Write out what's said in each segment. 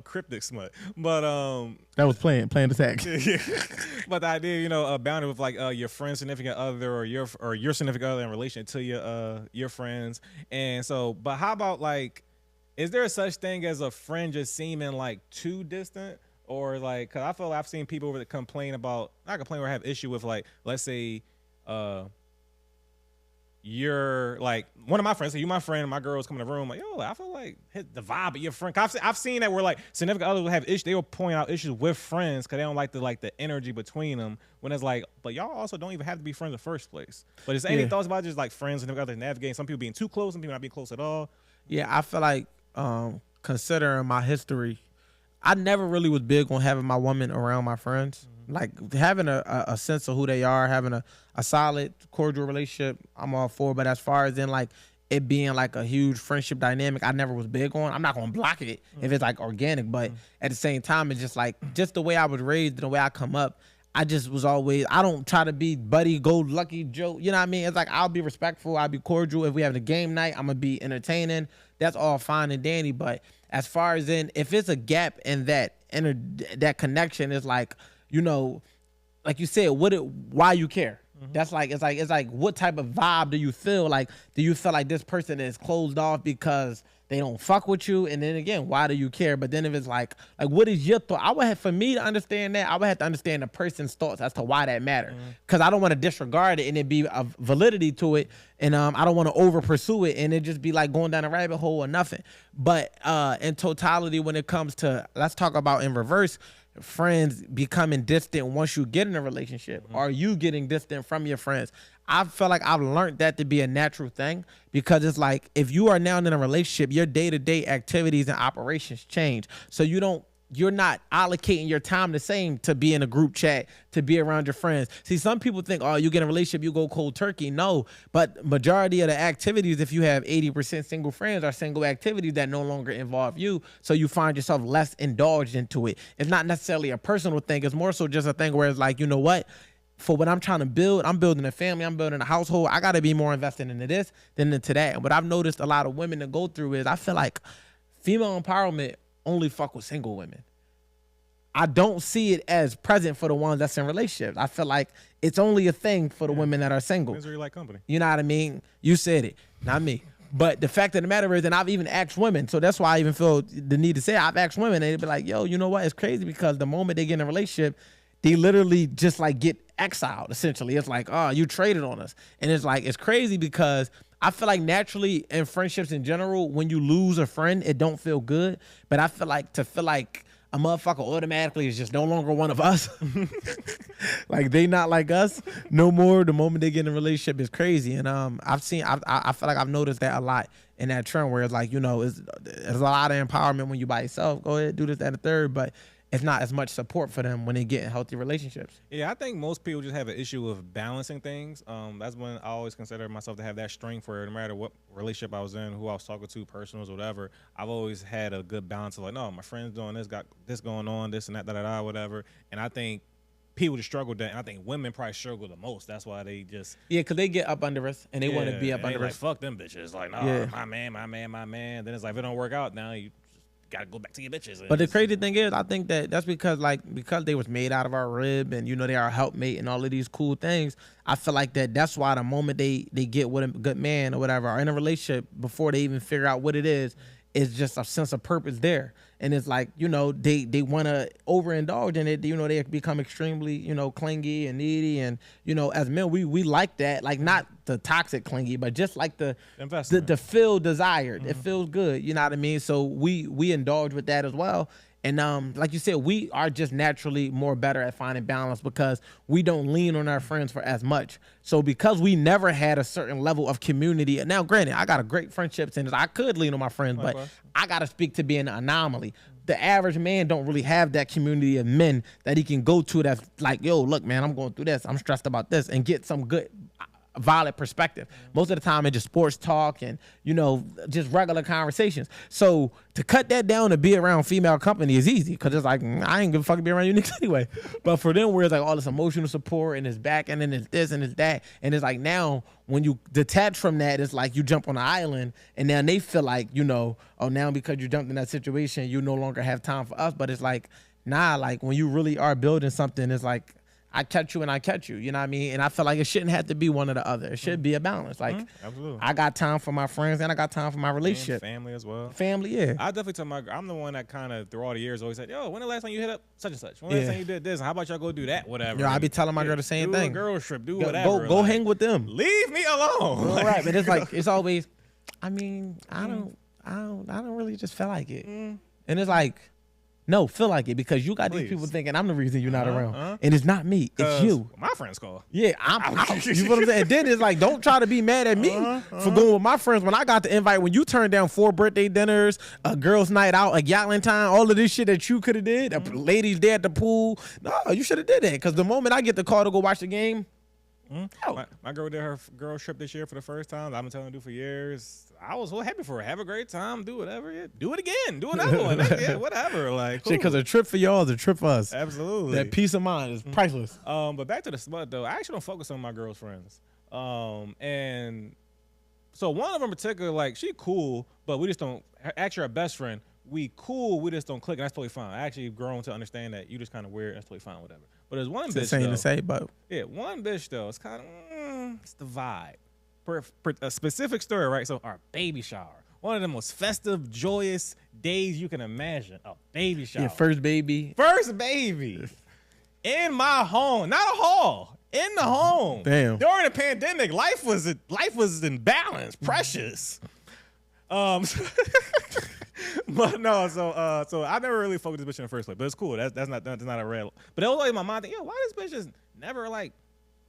cryptic smut. But That was playing the sax. but the idea, a boundary with like your friend's significant other or your significant other in relation to your friends. And so, but how about like, is there such thing as a friend just seeming like too distant? Or like, cause I feel like I've seen people that complain about, not complain or have issue with like, let's say, you're like one of my friends. So you my friend, and my girls come in the room like, yo, I feel like hit the vibe of your friend. I've seen that where like significant others will have issues. They will point out issues with friends because they don't like the energy between them. When it's like, but y'all also don't even have to be friends in the first place. But is there any thoughts about just like friends and other navigating? Some people being too close, some people not being close at all. Yeah, I feel like considering my history, I never really was big on having my woman around my friends. Like having a sense of who they are, having a solid, cordial relationship, I'm all for. But as far as in like it being like a huge friendship dynamic, I never was big on. I'm not gonna block it if it's like organic, but at the same time, it's just like just the way I was raised, the way I come up. I just was always, I don't try to be buddy, go lucky Joe. You know what I mean? It's like I'll be respectful, I'll be cordial. If we have a game night, I'm gonna be entertaining. That's all fine and dandy. But as far as in, if it's a gap in that that connection is like, like you said, why you care? That's like it's like what type of vibe do you feel? Like, do you feel like this person is closed off because they don't fuck with you? And then again, why do you care? But then if it's like what is your thought? I would have, for me to understand that, I would have to understand the person's thoughts as to why that matter. Because I don't want to disregard it and it be a validity to it. And I don't want to over pursue it and it just be like going down a rabbit hole or nothing. But in totality, when it comes to, let's talk about in reverse, friends becoming distant once you get in a relationship. Are you getting distant from your friends? I feel like I've learned that to be a natural thing because it's like if you are now in a relationship, your day-to-day activities and operations change. So you're not allocating your time the same to be in a group chat, to be around your friends. See, some people think, oh, you get in a relationship, you go cold turkey. No, but majority of the activities, if you have 80% single friends, are single activities that no longer involve you. So you find yourself less indulged into it. It's not necessarily a personal thing. It's more so just a thing where it's like, you know what? For what I'm trying to build, I'm building a family, I'm building a household. I got to be more invested into this than into that. And what I've noticed a lot of women to go through is I feel like female empowerment only fuck with single women. I don't see it as present for the ones that's in relationships. I feel like it's only a thing for the women that are single. Misery like company. You know what I mean? You said it, not me. But the fact of the matter is, and I've even asked women, so that's why I even feel the need to say it. I've asked women, and they'd be like, yo, you know what? It's crazy because the moment they get in a relationship, they literally just like get exiled, essentially. It's like, oh, you traded on us. And it's like, it's crazy because I feel like naturally in friendships in general, when you lose a friend, it don't feel good. But I feel like to feel like a motherfucker automatically is just no longer one of us. Like they not like us no more. The moment they get in a relationship is crazy. And I feel like I've noticed that a lot in that trend where it's like, there's a lot of empowerment when you by yourself. Go ahead, do this, that, and the third. But it's not as much support for them when they get in healthy relationships. Yeah, I think most people just have an issue with balancing things. That's when I always consider myself to have that strength where no matter what relationship I was in, who I was talking to, personals, whatever, I've always had a good balance of like, no, my friend's doing this, got this going on, this and that, whatever. And I think people just struggle with that. And I think women probably struggle the most. That's why they just... Yeah, because they get up under us and they want to be up under like, us. fuck them bitches. Like, no, my man. Then it's like, if it don't work out, now you gotta go back to your bitches. But the crazy thing is, I think that's because they was made out of our rib and they are a helpmate and all of these cool things. I feel like that's why the moment they get with a good man or whatever, or in a relationship, before they even figure out what it is just a sense of purpose there. And it's like, they want to overindulge in it. They become extremely, clingy and needy. And, as men, we like that, like not the toxic clingy, but just like the feel desired. It feels good. You know what I mean? So we indulge with that as well. And like you said, we are just naturally more better at finding balance because we don't lean on our friends for as much. So because we never had a certain level of community, now granted, I got a great friendships and I could lean on my friends, but I got to speak to being an anomaly. The average man don't really have that community of men that he can go to that's like, yo, look, man, I'm going through this. I'm stressed about this and get some good valid perspective. Most of the time it's just sports talk and, you know, just regular conversations. So to cut that down to be around female company is easy because it's like, I ain't give a fuck to be around you niggas anyway. But for them where it's like all this emotional support and it's back and then it's this and it's that. And it's like now when you detach from that, it's like you jump on an island and then they feel like, you know, oh, now because you jumped in that situation, you no longer have time for us. But it's like, nah, like when you really are building something, it's like, I catch you and I catch you, you know what I mean? And I feel like it shouldn't have to be one or the other. It should be a balance. Like, absolutely. I got time for my friends and I got time for my relationship. And family as well. Family, yeah. I definitely tell I'm the one that kind of through all the years always said, yo, when the last time you hit up such and such? When the last time you did this? How about y'all go do that? Whatever. Yo, I be telling my girl the same thing. Do a girl trip, do whatever. Go hang with them. Leave me alone. All right, but it's like, it's always, I mean, I don't really just feel like it. And it's like, no, feel like it because you got these people thinking I'm the reason you're not around. And it's not me. It's you. My friends call. Yeah, I'm out. You know what I'm saying? And then it's like, don't try to be mad at me for going with my friends when I got the invite. When you turned down 4 birthday dinners, a girls' night out, a Galentine, all of this shit that you could have did, ladies there at the pool. No, you should have did that because the moment I get the call to go watch the game, my girl did her girl trip this year for the first time. I've been telling her to do for years. I was so happy for her. Have a great time. Do whatever. Yeah. Do it again. Do another one. Yeah, whatever. Like, because a trip for y'all is a trip for us. Absolutely. That peace of mind is priceless. But back to the smut though. I actually don't focus on my girl's friends. And so one of them in particular, like she cool, but we just don't. Actually, our best friend, we cool. We just don't click, and that's totally fine. I actually grown to understand that you just kind of weird. That's totally fine. Whatever. But there's one bitch insane though. To say, but yeah, one bitch though. It's kind of it's the vibe. For a specific story, right? So our baby shower, one of the most festive, joyous days you can imagine. A baby shower. Your first baby. First baby. In my home, not a hall. In the home. Damn. During the pandemic, life was in balance, precious. But no, so I never really fucked with this bitch in the first place. But it's cool. That's not a red. But it was like in my mind, yo, why this bitch just never like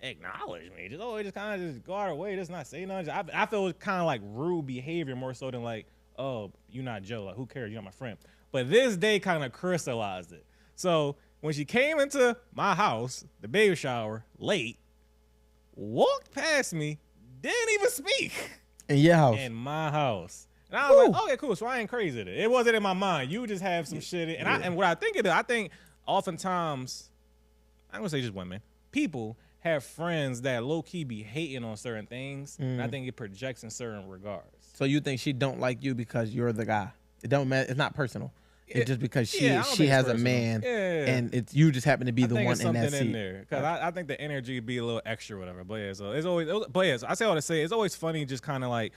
acknowledge me? Just always just kind of just go out of her way, just not say nothing. I feel it's kind of like rude behavior more so than like, oh, you not Joe. Like, who cares? You're not my friend. But this day kind of crystallized it. So when she came into my house, the baby shower, late, walked past me, didn't even speak. In your house. In my house. And I was like, okay, cool. So I ain't crazy. It wasn't in my mind. You just have some shit. And what I think it is, I think oftentimes, I'm going to say just women, people have friends that low-key be hating on certain things. And I think it projects in certain regards. So you think she don't like you because you're the guy? It don't matter. It's not personal. It's just because she has a man, and it's you just happen to be the one in that seat. Because I think the energy would be a little extra, or whatever. But yeah, so it's always. But yeah, so I say all to say, it's always funny, just kind of like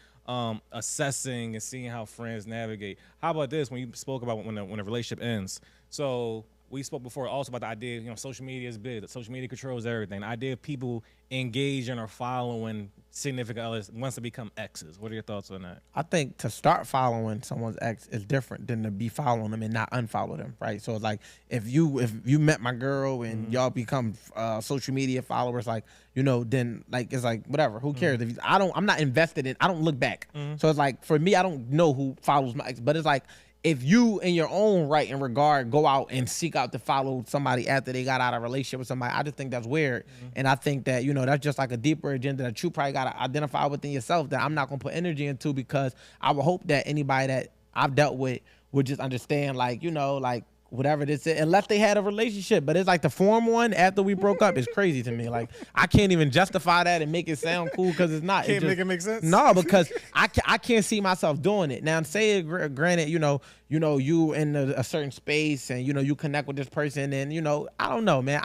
assessing and seeing how friends navigate. How about this? When you spoke about when the relationship ends, so. We spoke before also about the idea of, social media is big. Social media controls everything. The idea of people engaging or following significant others once they become exes. What are your thoughts on that? I think to start following someone's ex is different than to be following them and not unfollow them, right? So it's like if you met my girl and y'all become social media followers, like, then like it's like whatever. Who cares? If I'm not invested in. I don't look back. So it's like for me, I don't know who follows my ex, but it's like. If you, in your own right and regard, go out and seek out to follow somebody after they got out of a relationship with somebody, I just think that's weird. And I think that, that's just like a deeper agenda that you probably got to identify within yourself that I'm not going to put energy into because I would hope that anybody that I've dealt with would just understand, like, like, whatever this is, unless they had a relationship. But it's like the form one after we broke up is crazy to me. Like, I can't even justify that and make it sound cool because it's not. Can't make it make sense? No, because I can't see myself doing it. Now, say, granted, you in a certain space and, you connect with this person and, I don't know, man.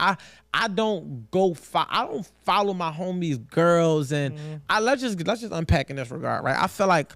I don't follow my homies' girls and let's just unpack in this regard, right? I feel like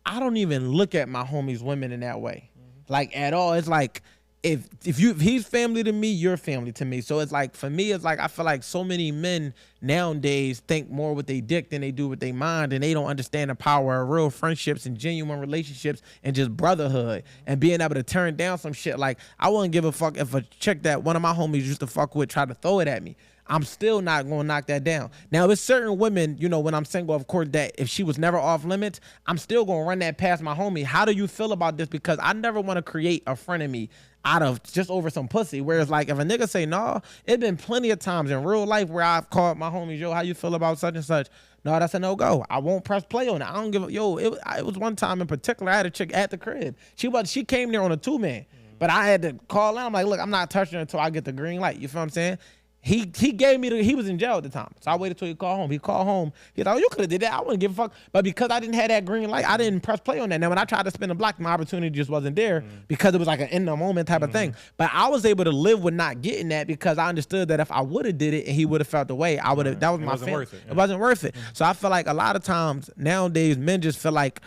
I don't even look at my homies' women in that way. Like at all. It's like if he's family to me, you're family to me. So it's like for me, it's like I feel like so many men nowadays think more with their dick than they do with their mind, and they don't understand the power of real friendships and genuine relationships and just brotherhood and being able to turn down some shit. Like I wouldn't give a fuck if a chick that one of my homies used to fuck with tried to throw it at me. I'm still not going to knock that down. Now, there's certain women, when I'm single, of course, that if she was never off limits, I'm still going to run that past my homie. How do you feel about this? Because I never want to create a frenemy. out of just over some pussy. Whereas like if a nigga say no, it been plenty of times in real life where I've called my homies, yo, how you feel about such and such? No, that's a no go. I won't press play on it. I don't give a yo. It was one time in particular. I had a chick at the crib. She came there on a 2-man, but I had to call out. I'm like, look, I'm not touching her until I get the green light. You feel what I'm saying? He gave me he was in jail at the time. So I waited till he called home. He called home. He thought, you could have did that. I wouldn't give a fuck. But because I didn't have that green light, I didn't press play on that. Now when I tried to spin the block, my opportunity just wasn't there because it was like an in the moment type of thing. But I was able to live with not getting that because I understood that if I would have did it and he would have felt the way, I would have, that was my wasn't family. worth it. It wasn't worth it. So I feel like a lot of times nowadays men just feel like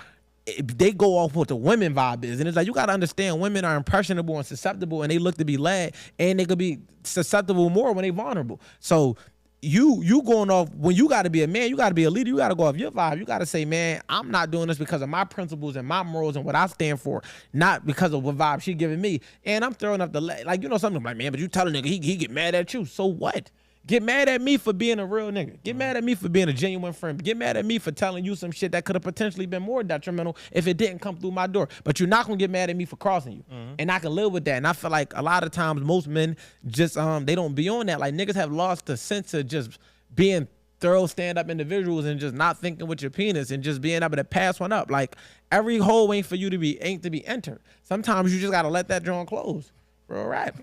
they go off what the women vibe is. And it's like, you got to understand women are impressionable and susceptible and they look to be led and they could be susceptible more when they vulnerable. So you going off, when you got to be a man, you got to be a leader, you got to go off your vibe. You got to say, man, I'm not doing this because of my principles and my morals and what I stand for, not because of what vibe she giving me. And I'm throwing up the, like, you know, something like, man, but you tell a nigga, he get mad at you. So what? Get mad at me for being a real nigga. Get mad at me for being a genuine friend. Get mad at me for telling you some shit that could have potentially been more detrimental if it didn't come through my door. But you're not gonna get mad at me for crossing you. And I can live with that. And I feel like a lot of times most men just they don't be on that. Like niggas have lost the sense of just being thorough stand-up individuals and just not thinking with your penis and just being able to pass one up. Like every hole ain't to be entered. Sometimes you just gotta let that joint close. Real rap.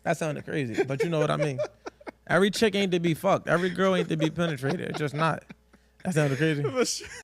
That sounded crazy, but you know what I mean. Every chick ain't to be fucked. Every girl ain't to be penetrated. It's just not. That sounded crazy.